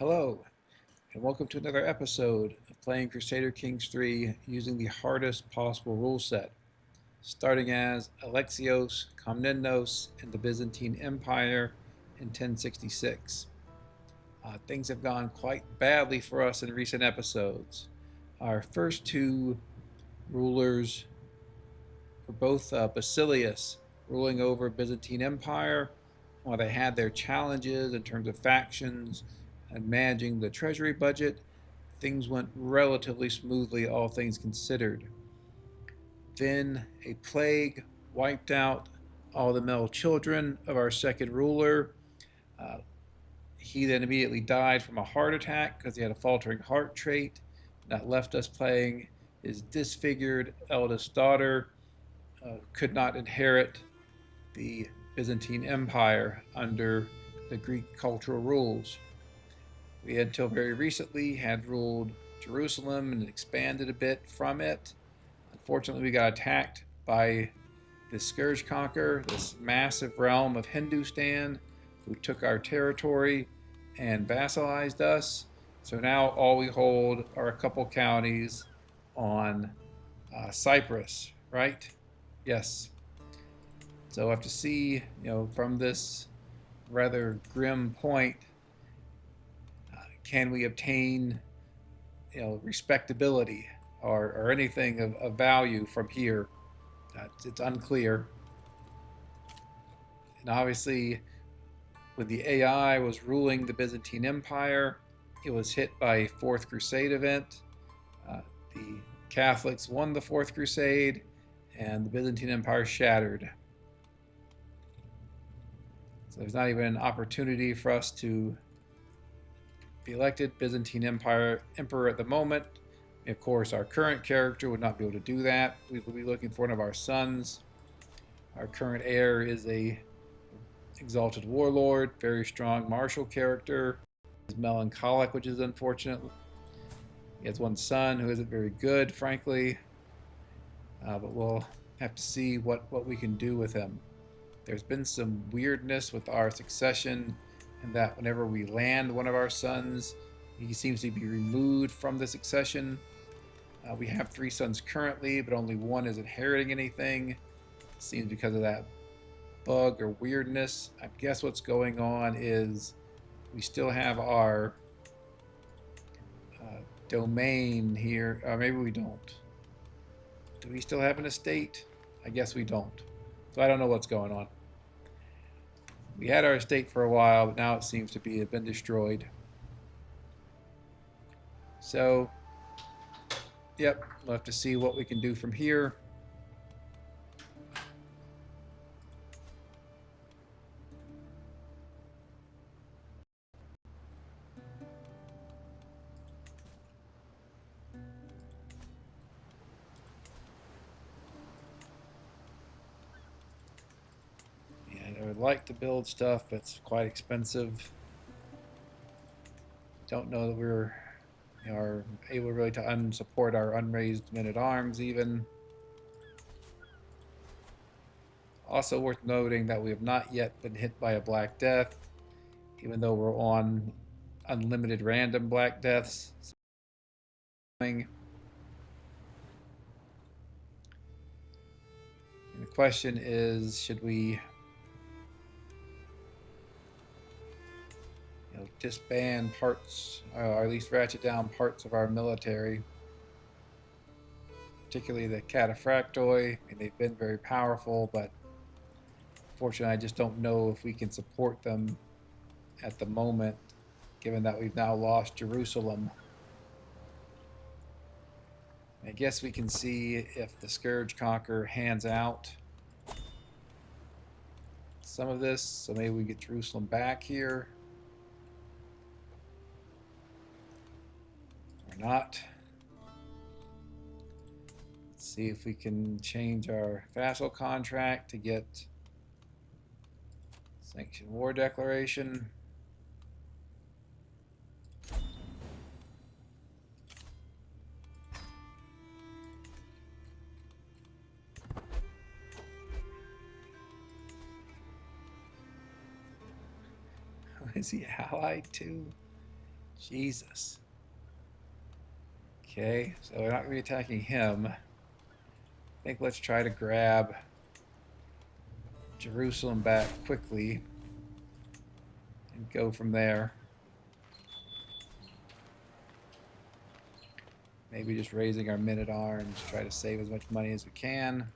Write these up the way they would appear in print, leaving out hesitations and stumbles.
Hello, and welcome to another episode of playing Crusader Kings 3 using the hardest possible rule set, starting as Alexios Komnenos in the Byzantine Empire in 1066. Things have gone quite badly for us in recent episodes. Our first two rulers were both Basilius, ruling over Byzantine Empire, while they had their challenges in terms of factions and managing the treasury budget. Things went relatively smoothly, all things considered. Then a plague wiped out all the male children of our second ruler. Uh, he then immediately died from a heart attack because he had a faltering heart trait. That left us playing his disfigured eldest daughter, could not inherit the Byzantine Empire under the Greek cultural rules. We, until very recently, had ruled Jerusalem and expanded a bit from it. Unfortunately, we got attacked by the Scourge Conqueror, this massive realm of Hindustan, who took our territory and vassalized us. So now all we hold are a couple counties on Cyprus, right? Yes. So we'll have to see, from this rather grim point, can we obtain, respectability or anything of value from here? It's unclear. And obviously, when the AI was ruling the Byzantine Empire, it was hit by a Fourth Crusade event. The Catholics won the Fourth Crusade, and the Byzantine Empire shattered. So there's not even an opportunity for us to be elected Byzantine Empire emperor at the moment. Of course, our current character would not be able to do that. We will be looking for one of our sons. Our current heir is a exalted warlord, very strong martial character. He's melancholic, which is unfortunate. He has one son who isn't very good, frankly. But we'll have to see what we can do with him. There's been some weirdness with our succession, in that whenever we land one of our sons, he seems to be removed from the succession. We have 3 sons currently, but only one is inheriting anything. It seems because of that bug or weirdness. I guess what's going on is we still have our domain here. Maybe we don't. Do we still have an estate? I guess we don't. So I don't know what's going on. We had our estate for a while, but now it seems to have been destroyed. So, yep, we'll have to see what we can do from here. And I would like to build stuff, but it's quite expensive. Don't know that we're are able really to support our unraised men-at-arms even. Also worth noting that we have not yet been hit by a Black Death, even though we're on unlimited random Black Deaths. And the question is, should we disband parts, or at least ratchet down parts of our military, particularly the cataphractoi. I mean, they've been very powerful, but unfortunately I just don't know if we can support them at the moment, given that we've now lost Jerusalem. I guess we can see if the Scourge Conqueror hands out some of this, so maybe we get Jerusalem back here. Or not. Let's see if we can change our vassal contract to get sanctioned war declaration. Is he allied to? Jesus. Okay, so we're not going to be attacking him. I think let's try to grab Jerusalem back quickly and go from there. Maybe just raising our men-at-arms, try to save as much money as we can.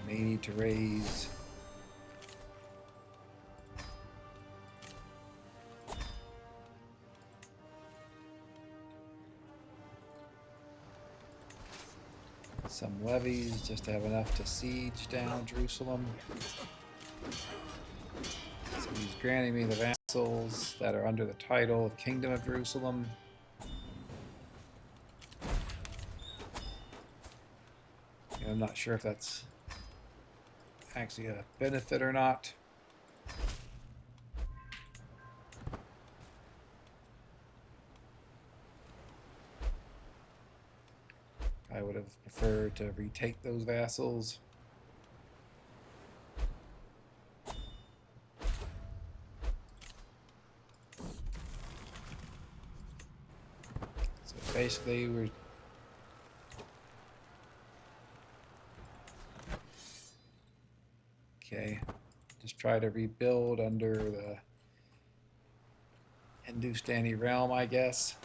May need to raise some levies just to have enough to siege down Jerusalem. So he's granting me the vassals that are under the title of Kingdom of Jerusalem. And I'm not sure if that's actually a benefit or not. I would have preferred to retake those vassals. So basically we're okay. Just try to rebuild under the Hindustani realm, I guess.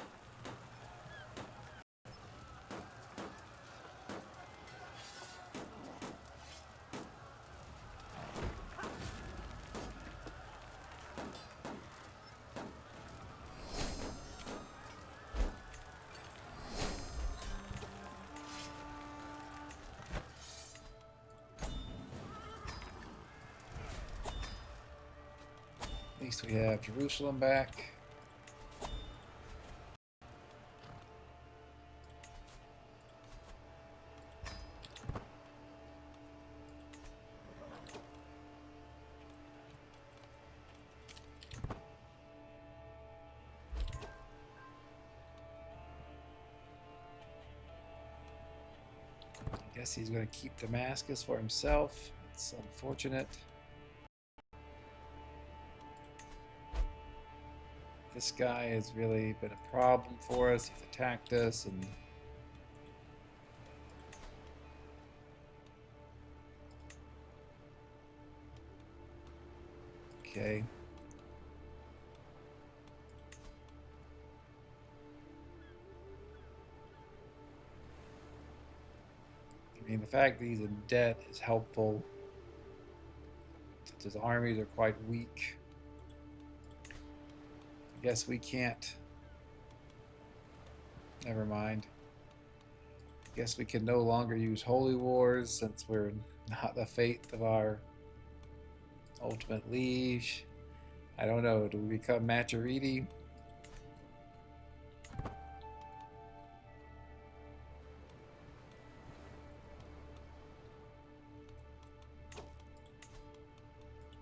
At least we have Jerusalem back. I guess he's going to keep Damascus for himself. It's unfortunate. This guy has really been a problem for us. He's attacked us and okay. I mean, the fact that he's in debt is helpful, since his armies are quite weak. I guess we can't. Never mind. I guess we can no longer use holy wars since we're not the faith of our ultimate liege. I don't know. Do we become Maturidi?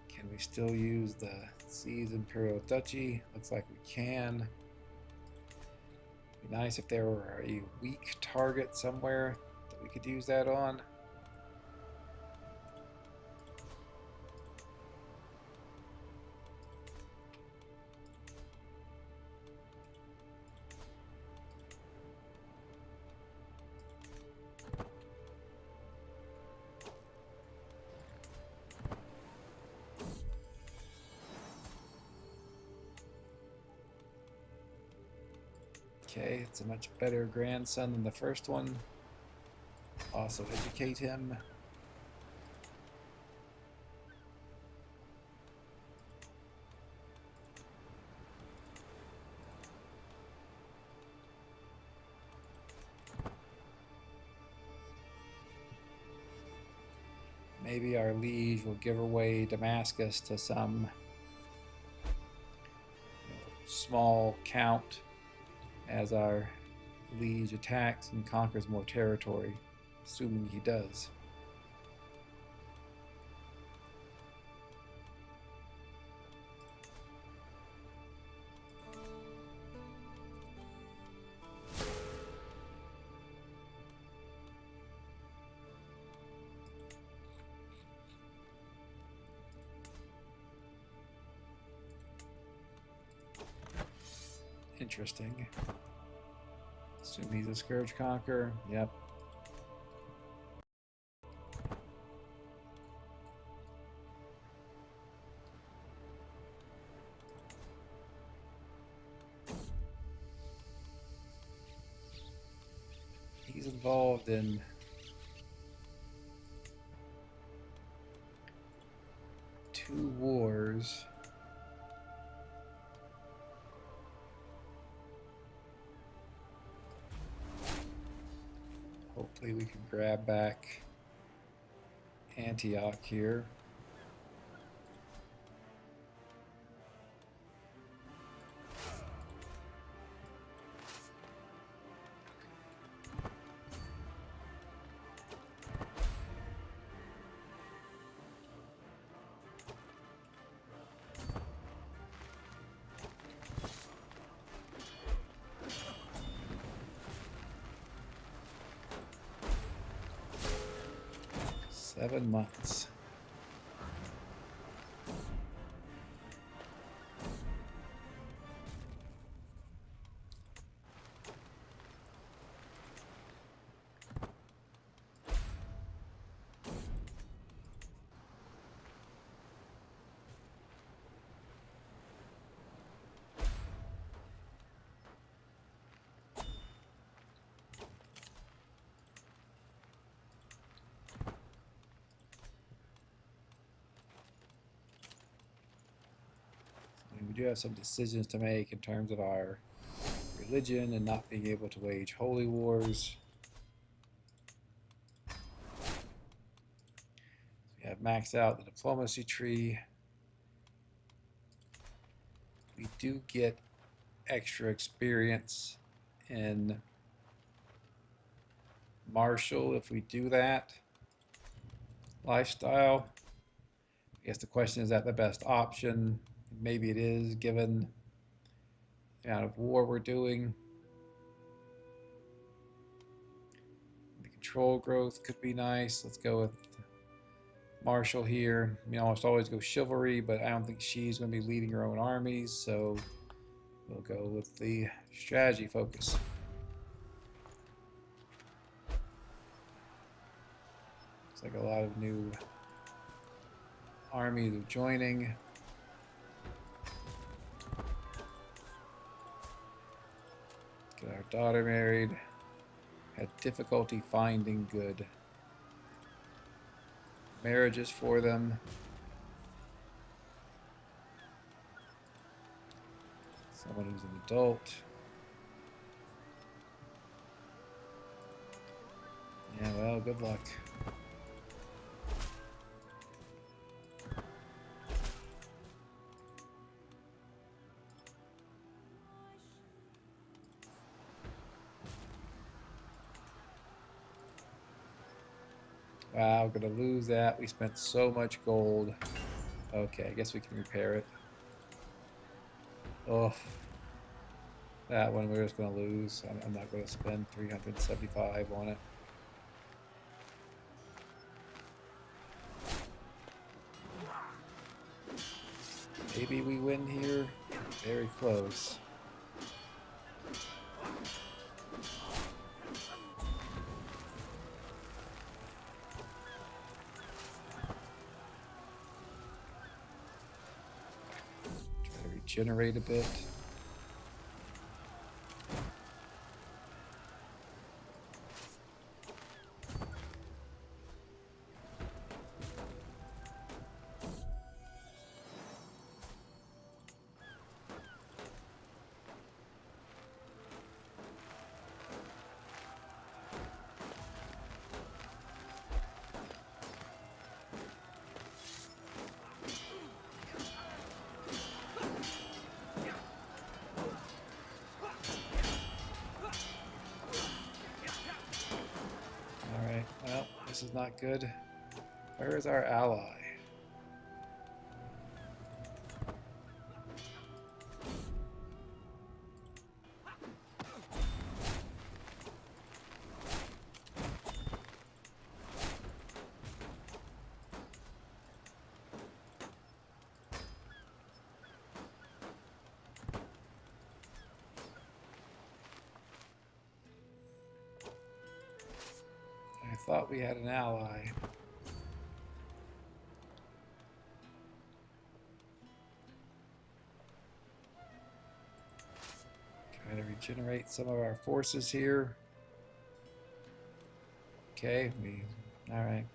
Can we still use the Seize Imperial Duchy? Looks like we can. Be nice if there were a weak target somewhere that we could use that on. Okay, it's a much better grandson than the first one. Also educate him. Maybe our liege will give away Damascus to some small count as our liege attacks and conquers more territory, assuming he does. interesting. Assume he's a scourge conqueror. Yep. He's involved in two wars. Hopefully we can grab back Antioch here. Seven months. We do have some decisions to make in terms of our religion and not being able to wage holy wars. We have maxed out the diplomacy tree. We do get extra experience in martial if we do that. Lifestyle. I guess the question is that the best option? Maybe it is, given the amount of war we're doing. The control growth could be nice. Let's go with martial here. I mean, almost always go chivalry, but I don't think she's going to be leading her own armies, so we'll go with the strategy focus. Looks like a lot of new armies are joining. Get our daughter married. Had difficulty finding good marriages for them. Someone who's an adult. Yeah, well, good luck. Wow, gonna lose that. We spent so much gold. Okay, I guess we can repair it. Oh, that one we're just gonna lose. I'm not gonna spend 375 on it. Maybe we win here. Very close. Generate a bit. Well, this is not good. Where is our ally? thought we had an ally. Trying to regenerate some of our forces here. Okay, all right.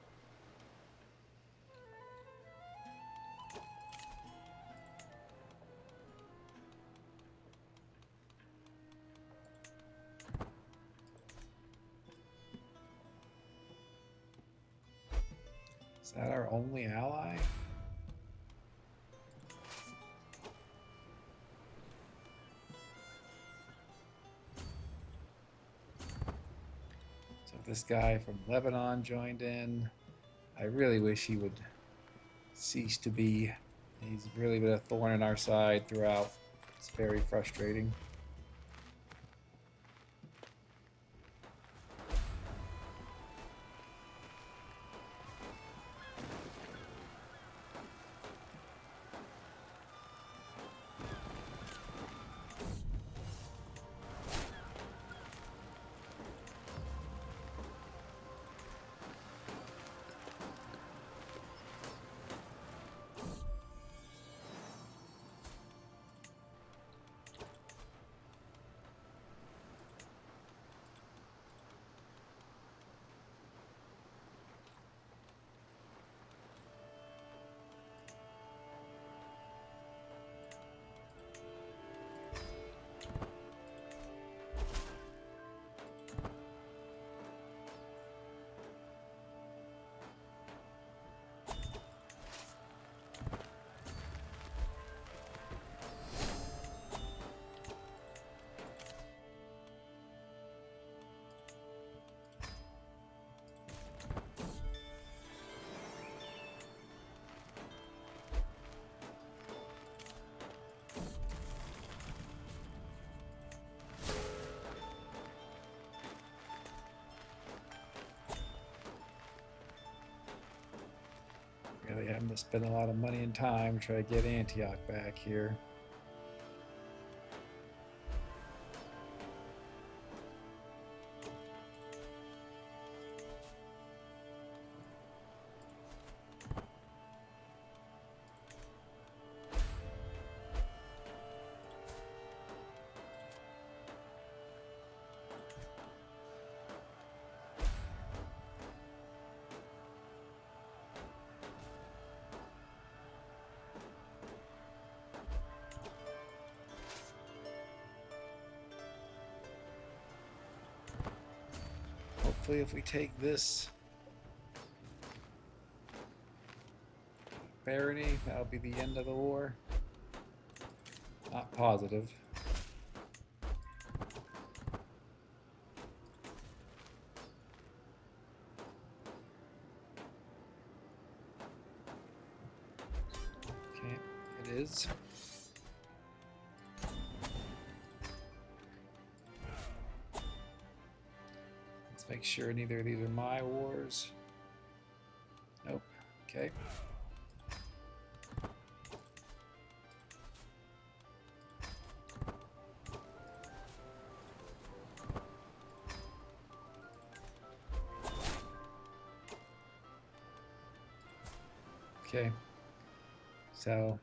Is that our only ally? So this guy from Lebanon joined in. I really wish he would cease to be. He's really been a thorn in our side throughout. It's very frustrating. Really having to spend a lot of money and time to try to get Antioch back here. Hopefully if we take this barony, that'll be the end of the war. Not positive. Okay, it is. Make sure neither of these are my wars. Nope. Okay. Okay. So,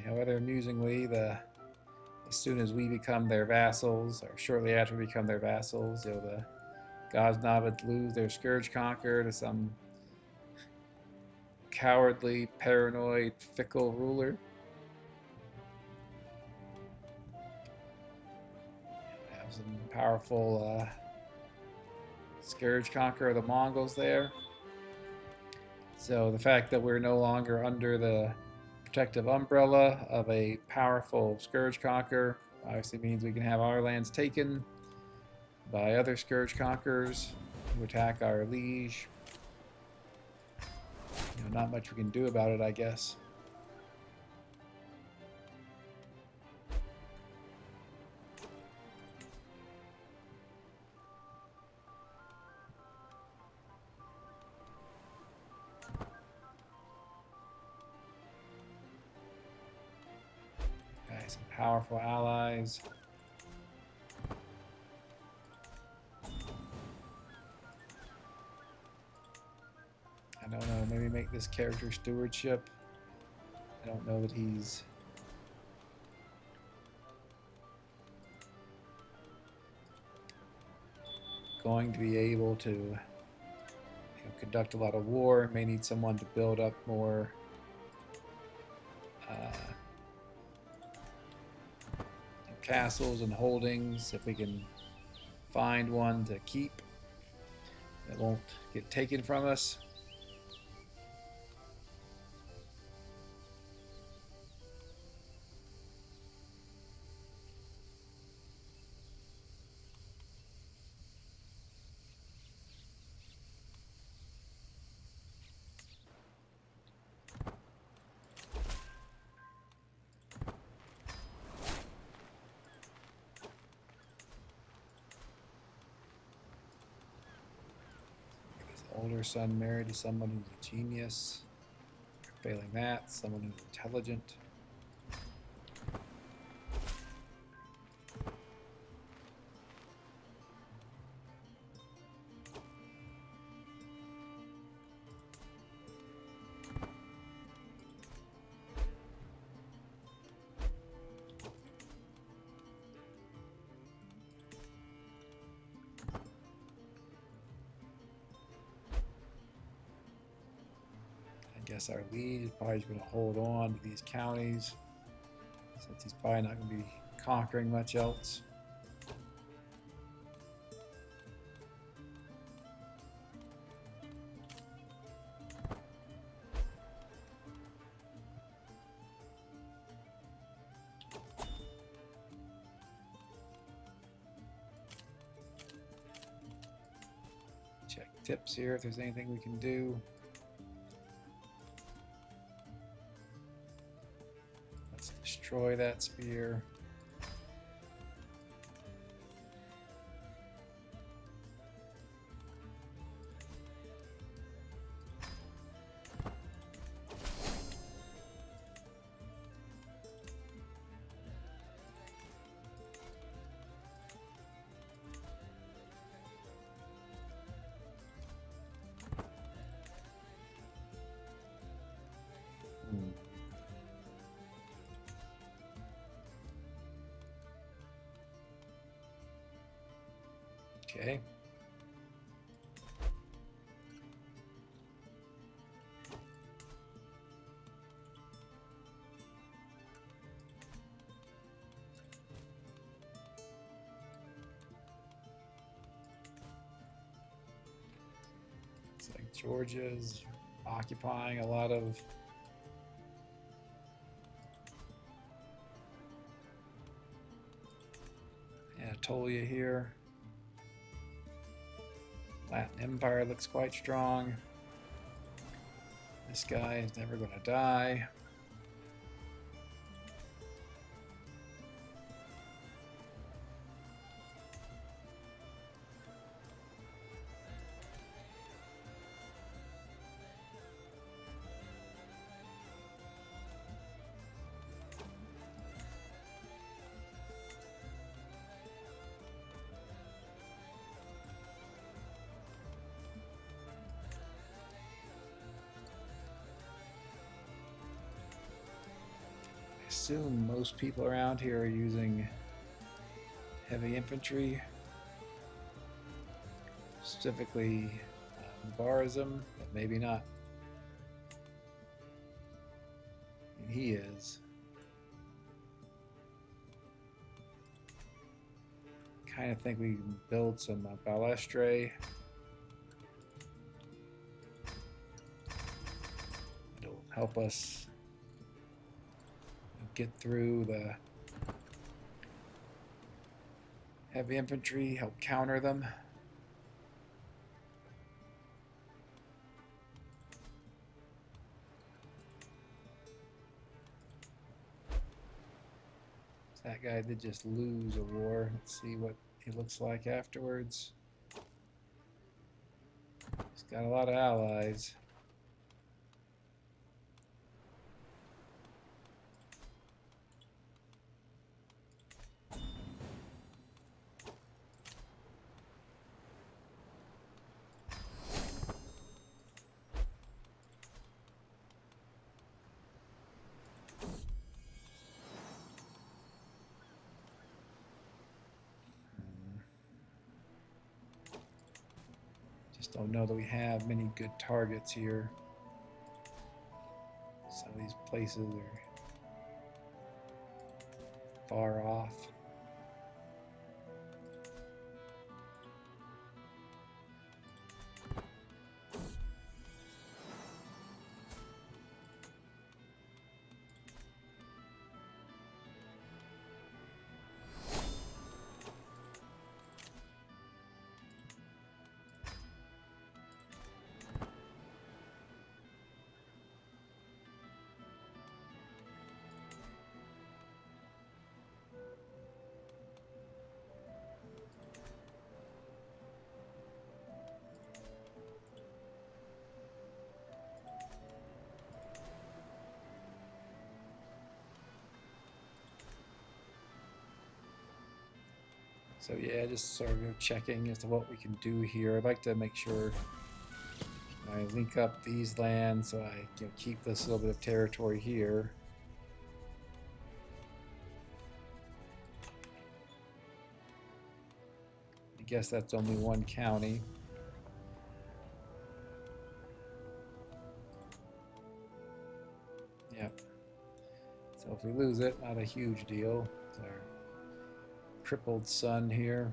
rather amusingly, as soon as we become their vassals, or shortly after we become their vassals, the Ghaznavids lose their scourge conqueror to some cowardly, paranoid, fickle ruler. We have some powerful scourge conqueror of the Mongols there. So the fact that we're no longer under the protective umbrella of a powerful scourge conqueror obviously means we can have our lands taken by other scourge conquerors who attack our liege. Not much we can do about it, I guess. Okay, some powerful allies. don't know, maybe make this character stewardship. I don't know that he's going to be able to conduct a lot of war. May need someone to build up more castles and holdings, if we can find one to keep that won't get taken from us. Older son married to someone who's a genius. Failing that, someone who's intelligent. I guess our liege is probably going to hold on to these counties since he's probably not going to be conquering much else. Check tips here if there's anything we can do. Destroy that spear. Okay. It's like Georgia's occupying a lot of Anatolia here. Latin Empire looks quite strong. This guy is never going to die. I assume most people around here are using heavy infantry, specifically Barism, but maybe not. And he is. Kind of think we can build some balestre. It'll help us get through the heavy infantry, help counter them. That guy did just lose a war. Let's see what he looks like afterwards. He's got a lot of allies. Just don't know that we have many good targets here. Some of these places are far off. So yeah, just sort of checking as to what we can do here. I'd like to make sure I link up these lands so I keep this little bit of territory here. I guess that's only one county. Yep. So if we lose it, not a huge deal. It's our crippled son here.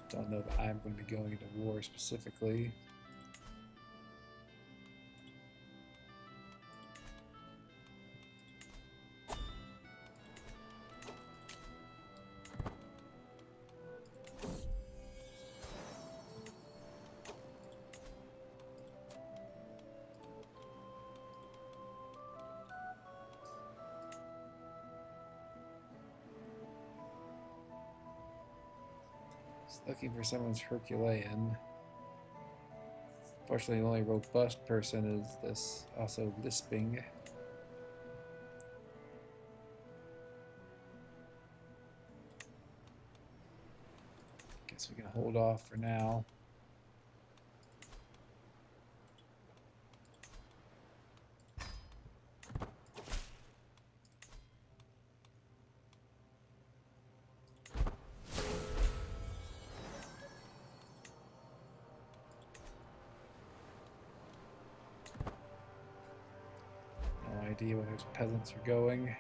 Don't know that I'm going to be going into war specifically. Looking for someone's Herculean. Fortunately, the only robust person is this, also lisping. Guess we can hold off for now. Idea where those peasants are going.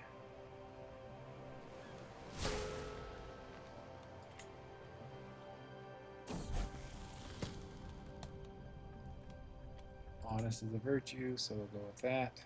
Honest is a virtue, so we'll go with that.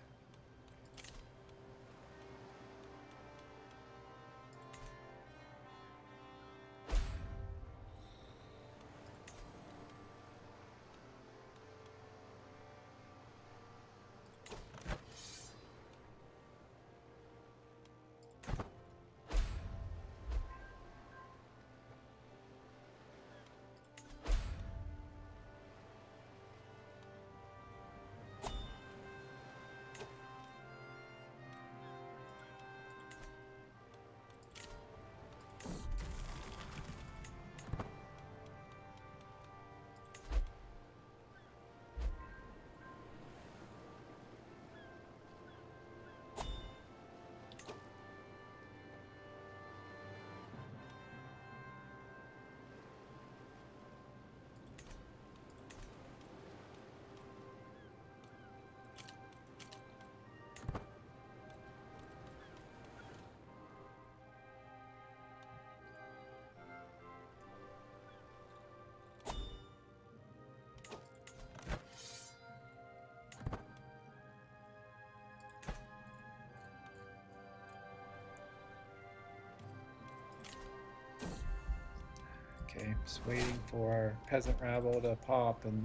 Okay, just waiting for our peasant rabble to pop, and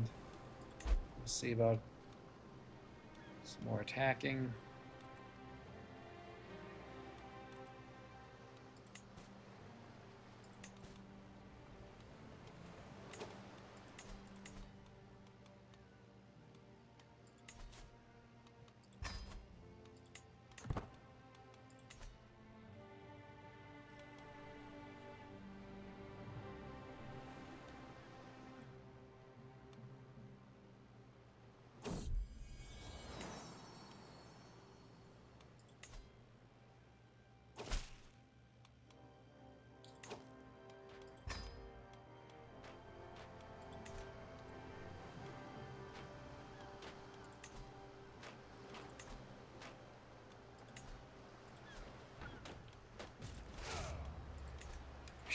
we'll see about some more attacking.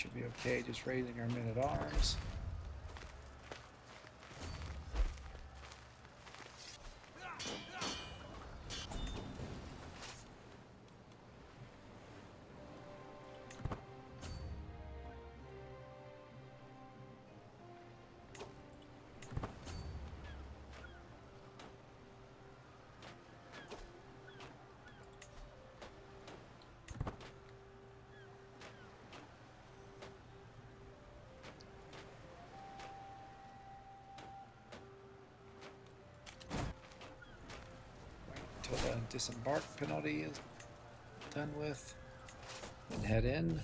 should be okay, just raising our men-at-arms. Until the disembark penalty is done with, and head in.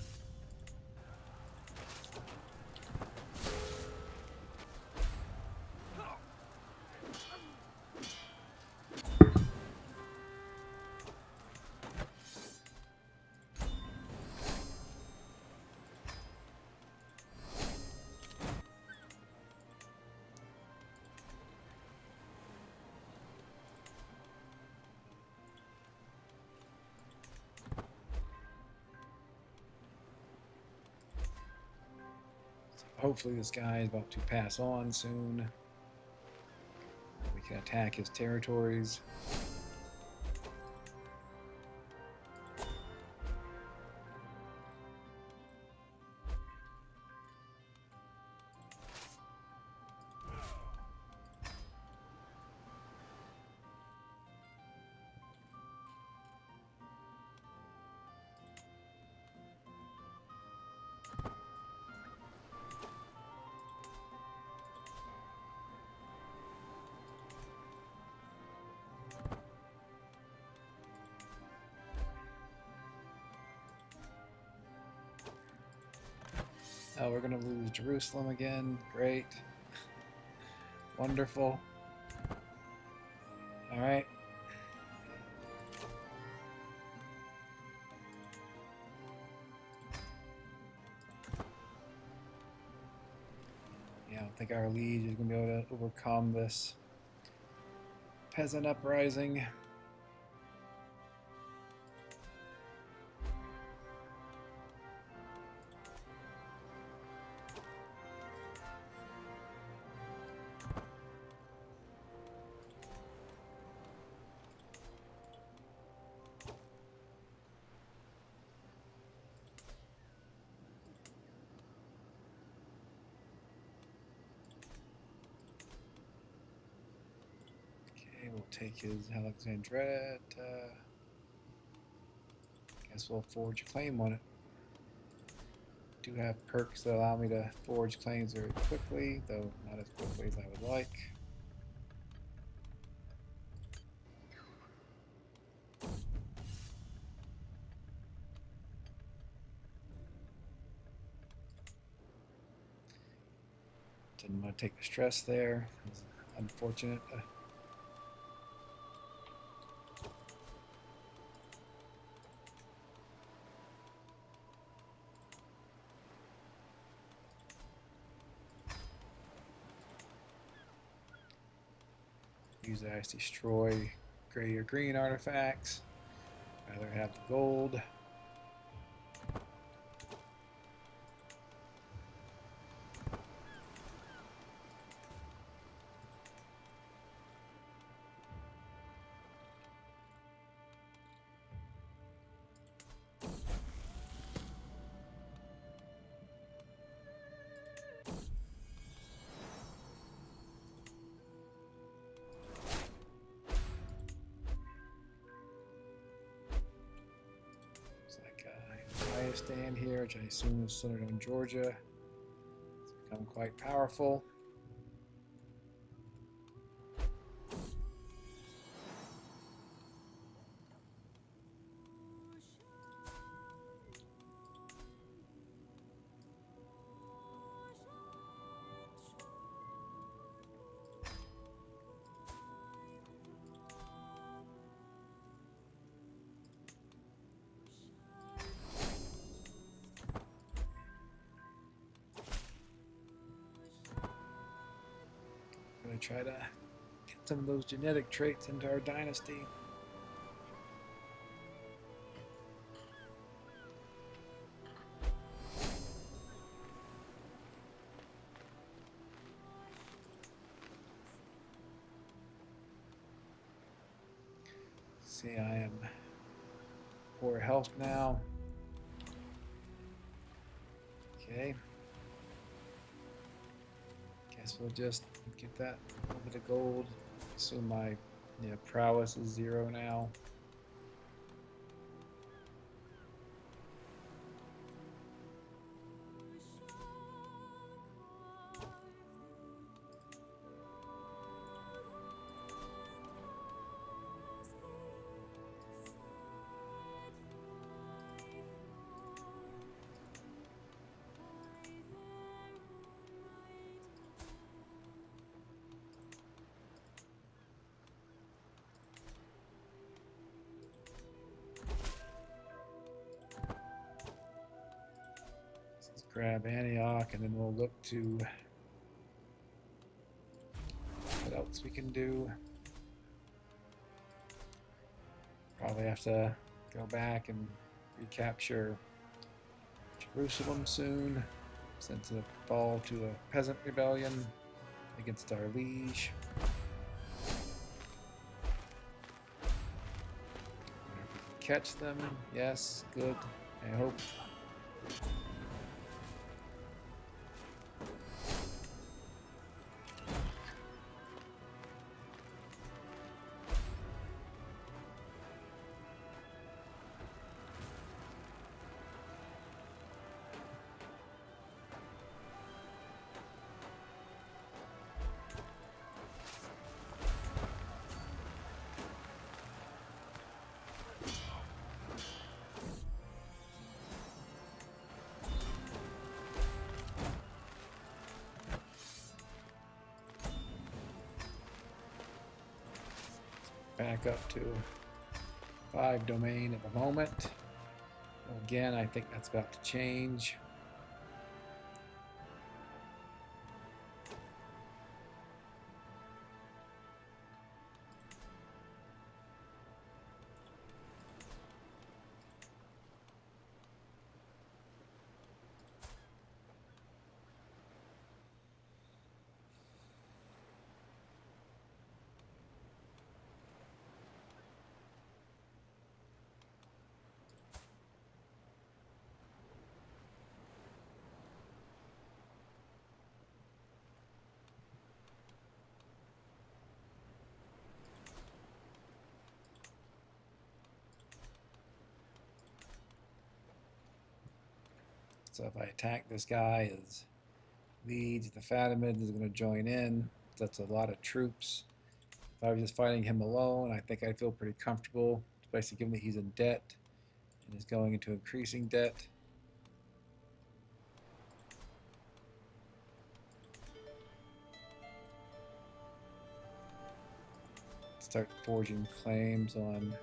Hopefully this guy is about to pass on soon. We can attack his territories. Oh, we're going to lose Jerusalem again. Great. Wonderful. All right. Yeah, I don't think our liege is going to be able to overcome this peasant uprising. We'll take his Alexandret. Guess we'll forge a claim on it. Do have perks that allow me to forge claims very quickly, though not as quickly as I would like. Didn't want to take the stress there. It was unfortunate. Use that to destroy gray or green artifacts. Rather have the gold. Stand here, which I assume is centered on Georgia. It's become quite powerful. Try to get some of those genetic traits into our dynasty. See, I am poor health now. Okay. Guess we'll just get that little bit of gold. Assume my prowess is 0 now. Let's grab Antioch, and then we'll look to what else we can do. Probably have to go back and recapture Jerusalem soon, since it fall to a peasant rebellion against our liege. Catch them. Yes, good. I hope. Back up to 5 domain at the moment. Again, I think that's about to change. So if I attack this guy, his liege, the Fatimid is going to join in. That's a lot of troops. If I was just fighting him alone, I think I'd feel pretty comfortable, especially given that he's in debt and is going into increasing debt. Start forging claims on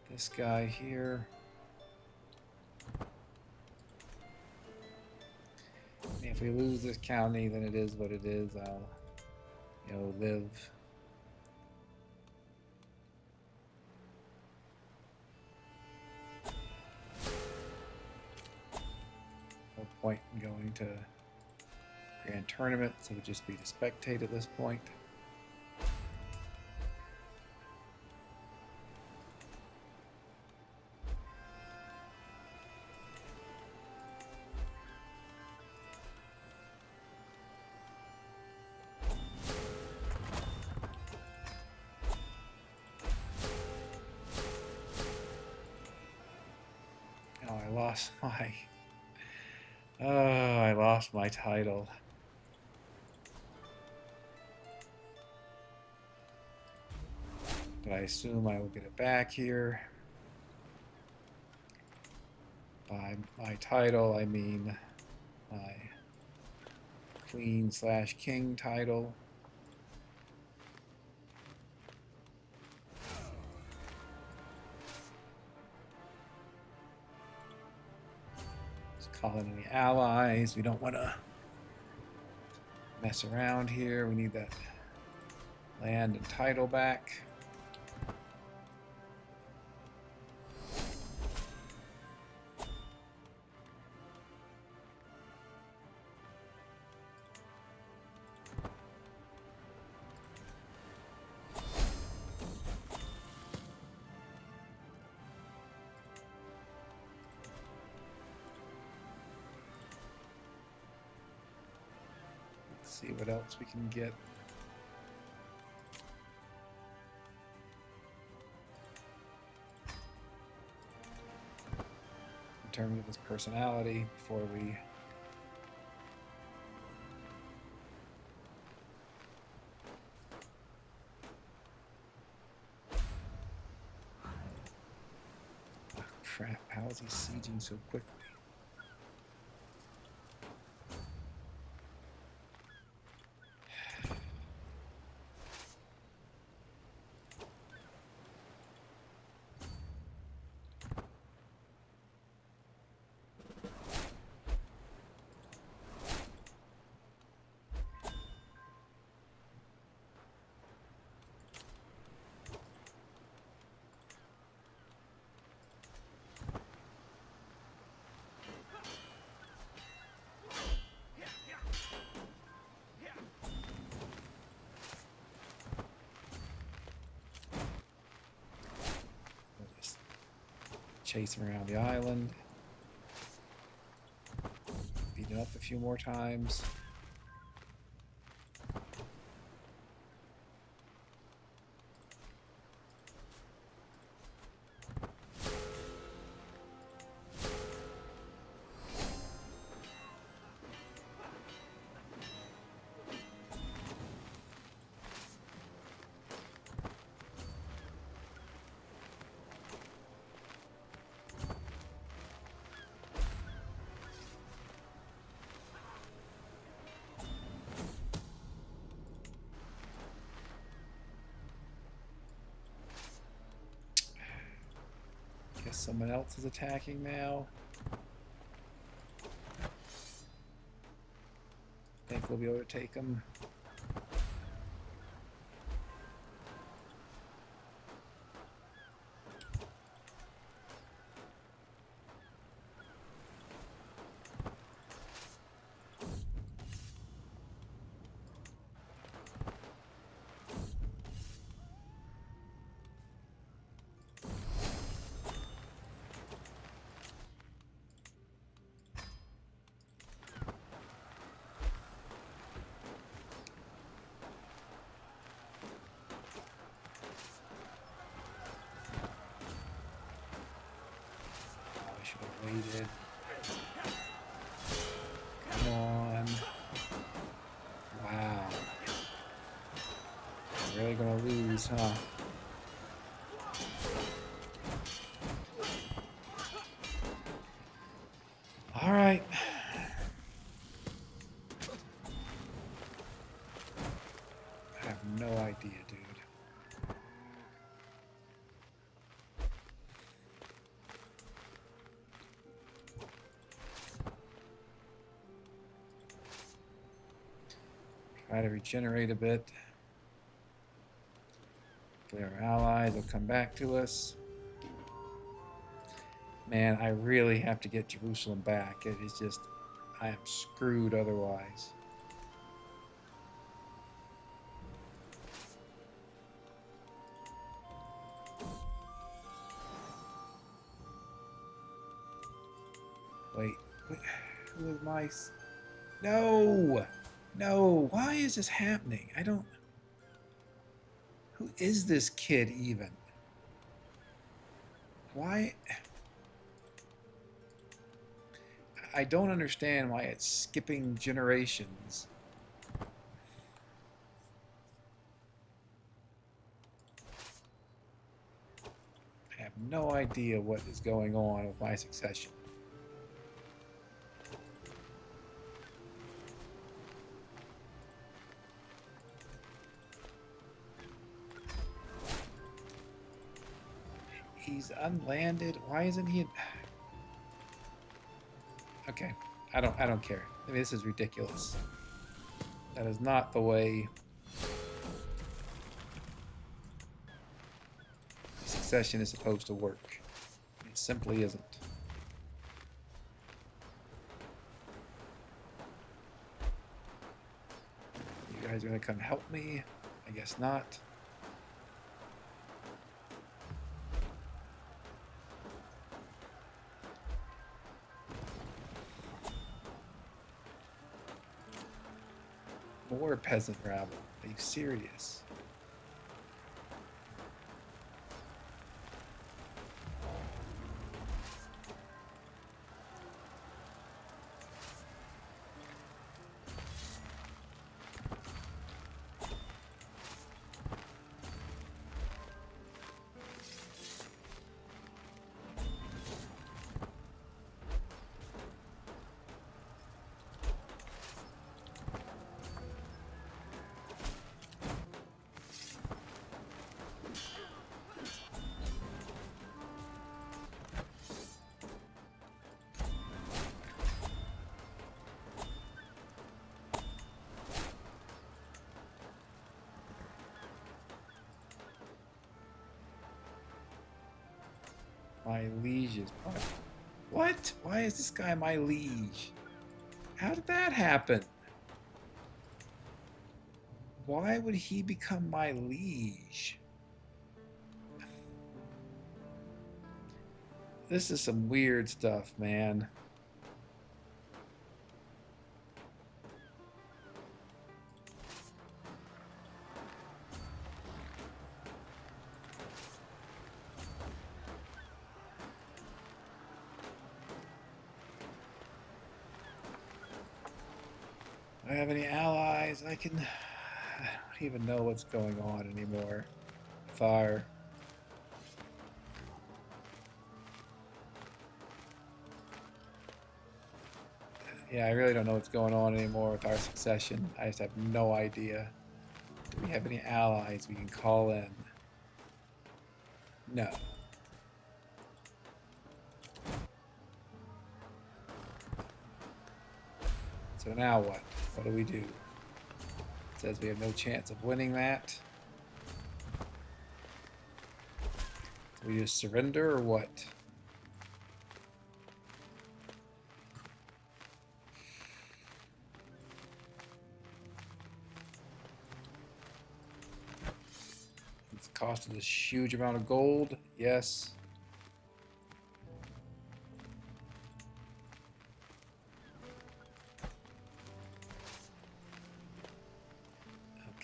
this guy here. If we lose this county, then it is what it is. I'll, live. No point in going to grand tournaments. It would just be to spectate at this point. I lost my title. But I assume I will get it back here. By my title, I mean my queen/king title. Calling any allies. We don't want to mess around here. We need that land and title back. See what else we can get. Determine his personality before we crap, how is he sieging so quickly? Chase him around the island. Beat him up a few more times. Guess someone else is attacking now. Think we'll be able to take them. Should have waited. Come on. Wow. We're really gonna lose, huh? All right. I have no idea, dude. Try to regenerate a bit. Hopefully our allies will come back to us. Man, I really have to get Jerusalem back. It is just, I am screwed otherwise. Wait, who is my... No! No, why is this happening? I don't... Who is this kid even? Why... I don't understand why it's skipping generations. I have no idea what is going on with my succession. He's unlanded. Why isn't he? Okay, I don't care. I mean, this is ridiculous. That is not the way succession is supposed to work. It simply isn't. You guys are gonna come help me? I guess not. More peasant rabble. Are you serious? My liege is part. What? Why is this guy my liege? How did that happen? Why would he become my liege? This is some weird stuff, man. Do I have any allies? I don't even know what's going on anymore. Fire. Yeah, I really don't know what's going on anymore with our succession. I just have no idea. Do we have any allies we can call in? No. So now what? What do we do? It says we have no chance of winning that. Do we just surrender or what? It's costing us a huge amount of gold. Yes.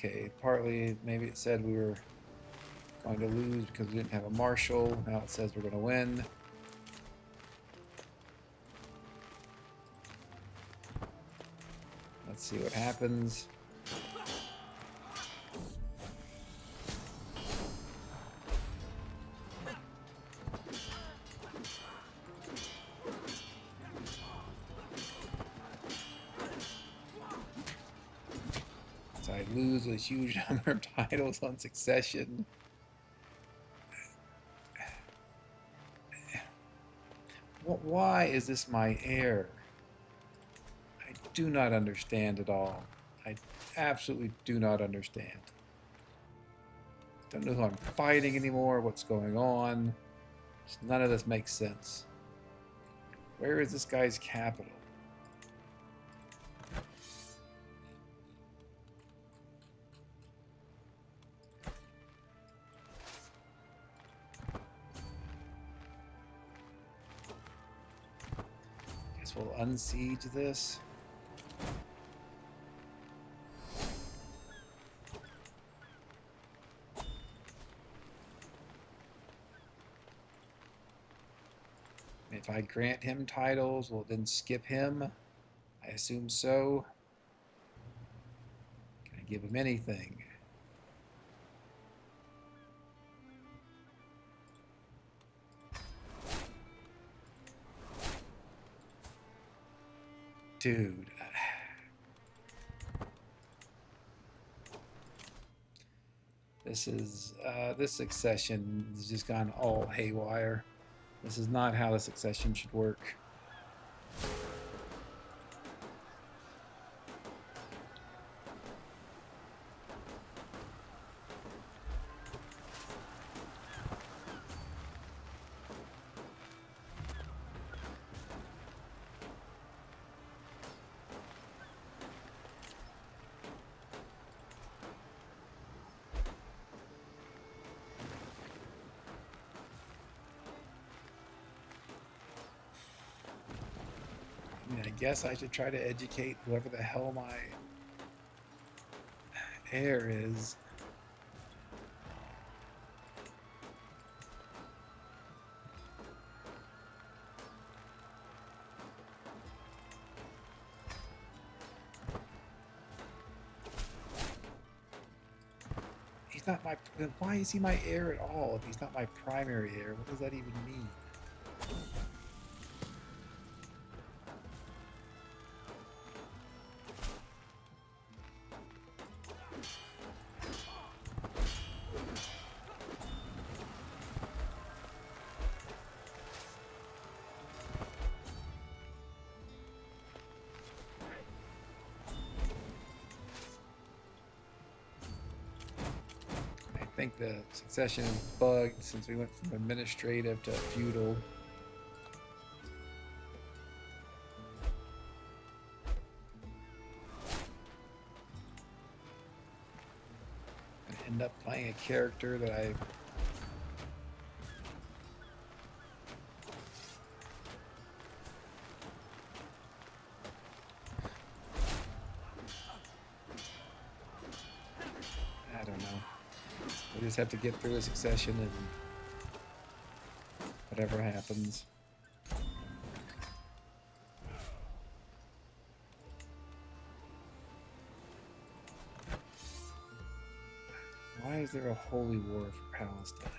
Okay, partly maybe it said we were going to lose because we didn't have a marshal. Now it says we're going to win. Let's see what happens. So I lose a huge number of titles on succession. Why is this my heir? I do not understand at all. I absolutely do not understand. Don't know who I'm fighting anymore, what's going on. Just none of this makes sense. Where is this guy's capital? Guess we'll unsiege this. If I grant him titles, we'll then skip him. I assume so. Can I give him anything? Dude. This succession has just gone all haywire. This is not how the succession should work. I guess I should try to educate whoever the hell my heir is. He's not my... Then why is he my heir at all if he's not my primary heir? What does that even mean? I think the succession is bugged since we went from administrative to feudal. I end up playing a character that I don't know. We just have to get through a succession and whatever happens. Why is there a holy war for Palestine?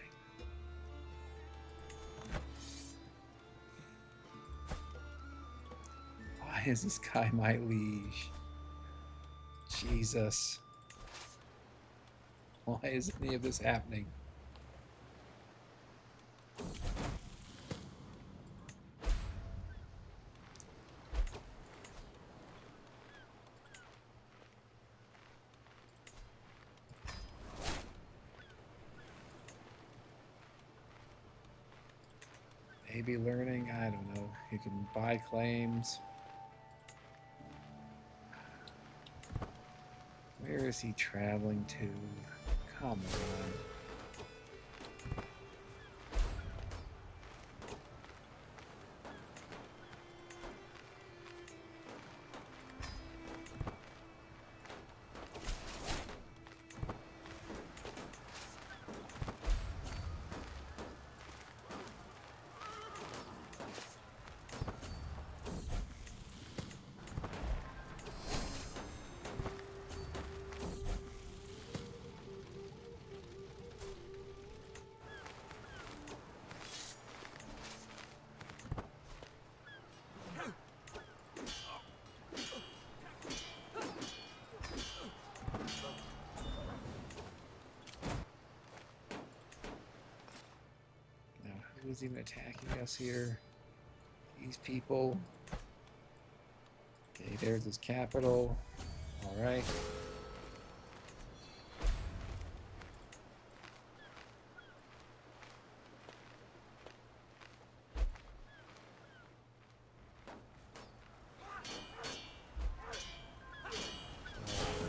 Why is this guy my liege? Jesus. Why is any of this happening? Maybe learning, I don't know. You can buy claims. Where is he traveling to? Come on. Who's even attacking us here? These people. Okay, there's his capital. Alright.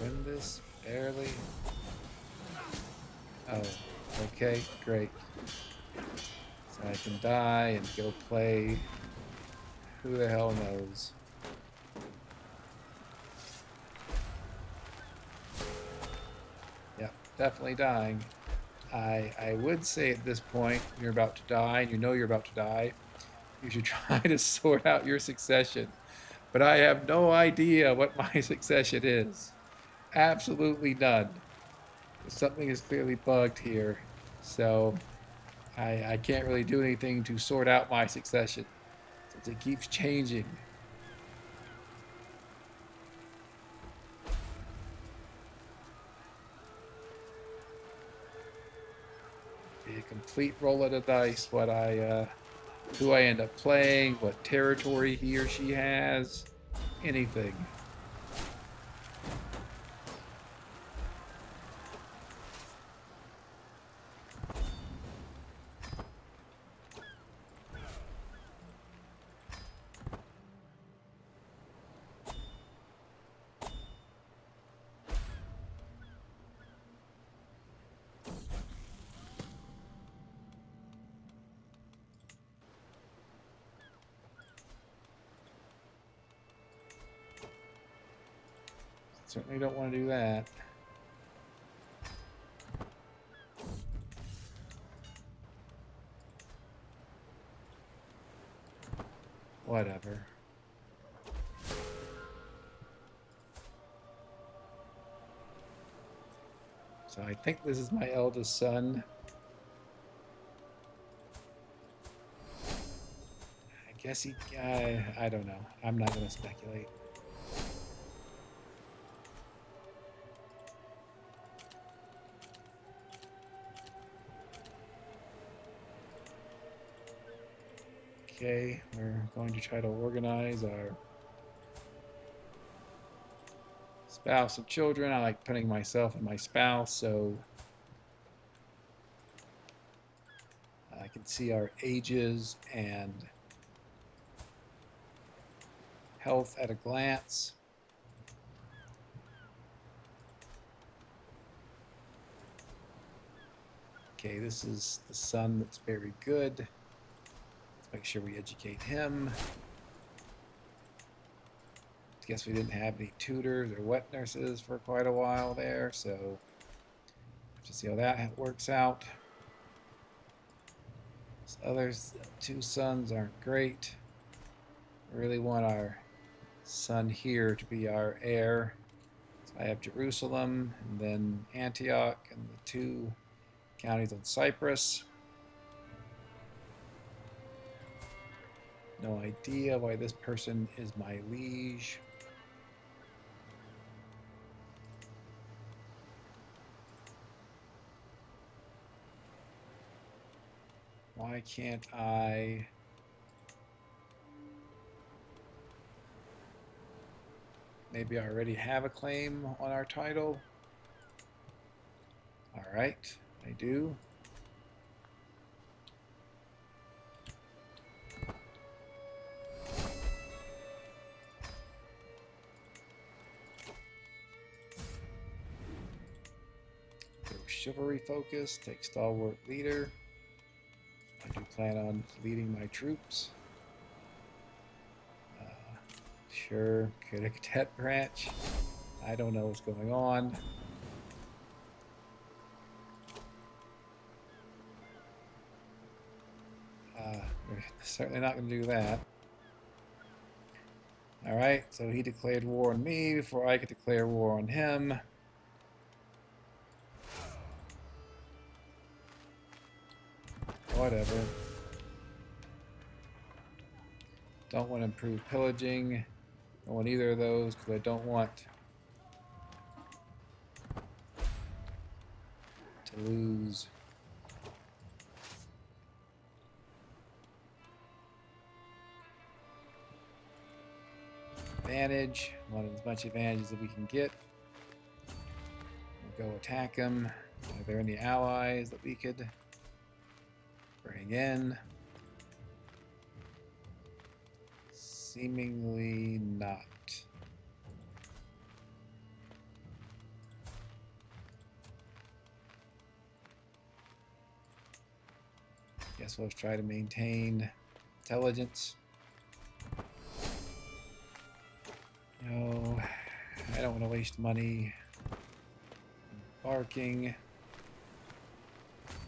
Win this? Barely. Oh, okay, great. I can die and go play who the hell knows. Yep, definitely dying. I would say at this point, you're about to die and you know you're about to die, you should try to sort out your succession. But I have no idea what my succession is. Absolutely none. Something is clearly bugged here. So I can't really do anything to sort out my succession since it keeps changing. Be a complete roll of the dice what who I end up playing, what territory he or she has, anything. Certainly don't want to do that. Whatever. So I think this is my eldest son. I guess he, I don't know. I'm not going to speculate. Okay, we're going to try to organize our spouse and children. I like putting myself and my spouse, so I can see our ages and health at a glance. Okay, this is the son that's very good. Let's make sure we educate him. I guess we didn't have any tutors or wet nurses for quite a while there, so to see how that works out. These other two sons aren't great. I really want our son here to be our heir. So I have Jerusalem and then Antioch and the two counties on Cyprus. No idea why this person is my liege. Why can't I... Maybe I already have a claim on our title. All right, I do. Go chivalry focus, take stalwart leader. I do plan on leading my troops. Sure, could a cadet branch? I don't know what's going on. We're certainly not going to do that. Alright, so he declared war on me before I could declare war on him. Whatever. Don't want to improve pillaging. Don't want either of those because I don't want to lose. Advantage. Want as much advantage as we can get. We'll go attack them. Are there any allies that we could bring in? Seemingly not. Guess we'll try to maintain intelligence. No, I don't want to waste money embarking.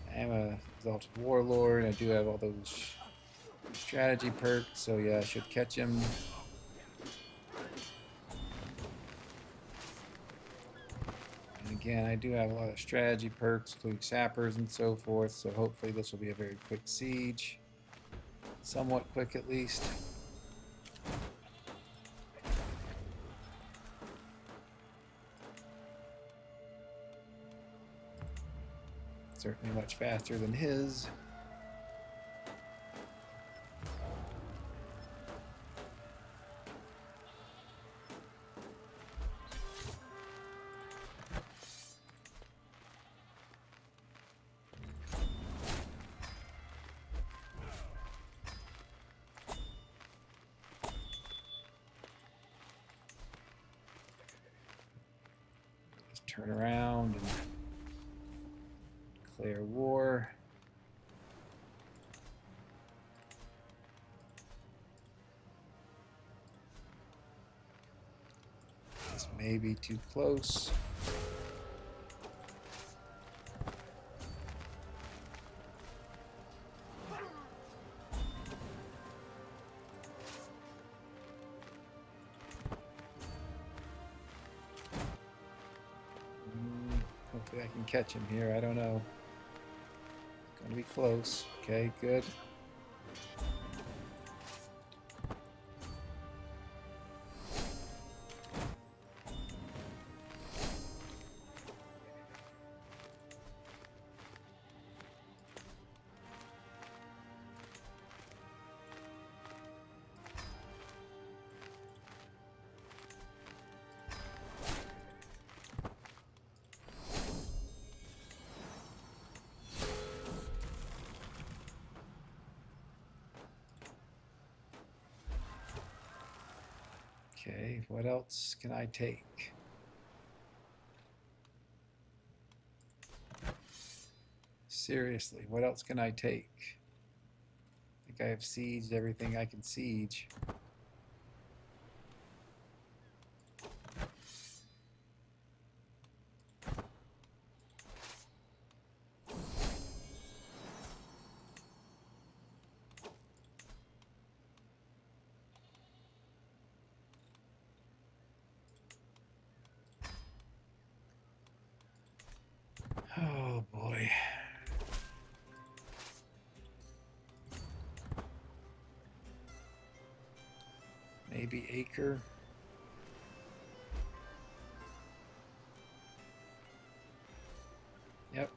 I am a exalted warlord. I do have all those strategy perks, so yeah, I should catch him. And again, I do have a lot of strategy perks, including sappers and so forth, so hopefully this will be a very quick siege. Somewhat quick at least. Certainly much faster than his. Just turn around and declare war. This may be too close. I can catch him here. I don't know. It's going to be close. Okay, good. Okay, what else can I take? Seriously, what else can I take? I think I have sieged everything I can siege. Oh boy. Maybe acre. Yep.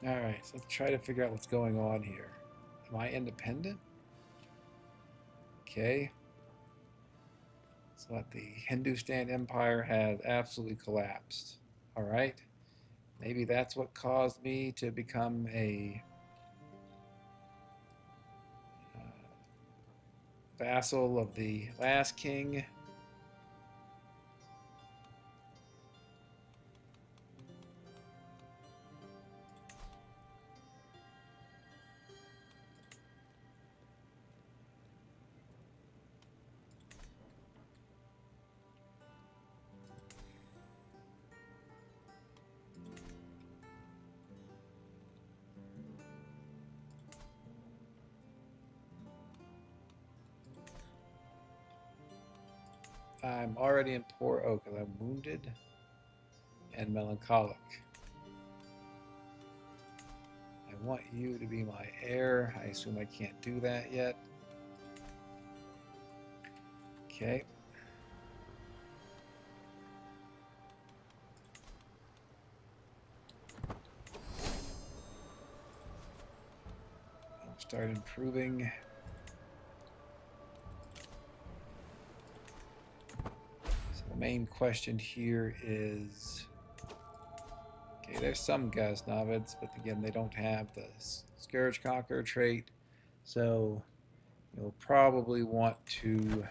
Alright, so let's try to figure out what's going on here. Am I independent? Okay. So what, the Hindustan Empire has absolutely collapsed. Alright. Maybe that's what caused me to become a vassal of the last king. I'm already in poor oak because I'm wounded and melancholic. I want you to be my heir. I assume I can't do that yet. Okay. I'll start improving. So the main question here is, okay, there's some Ghaznavids, but again, they don't have the Scourge Conqueror trait. So you'll probably want to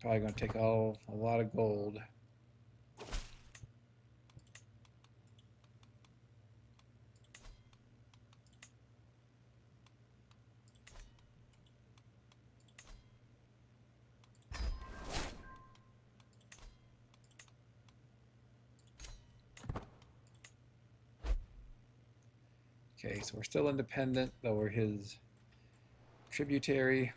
probably going to take a lot of gold. Okay, so we're still independent, though we're his tributary.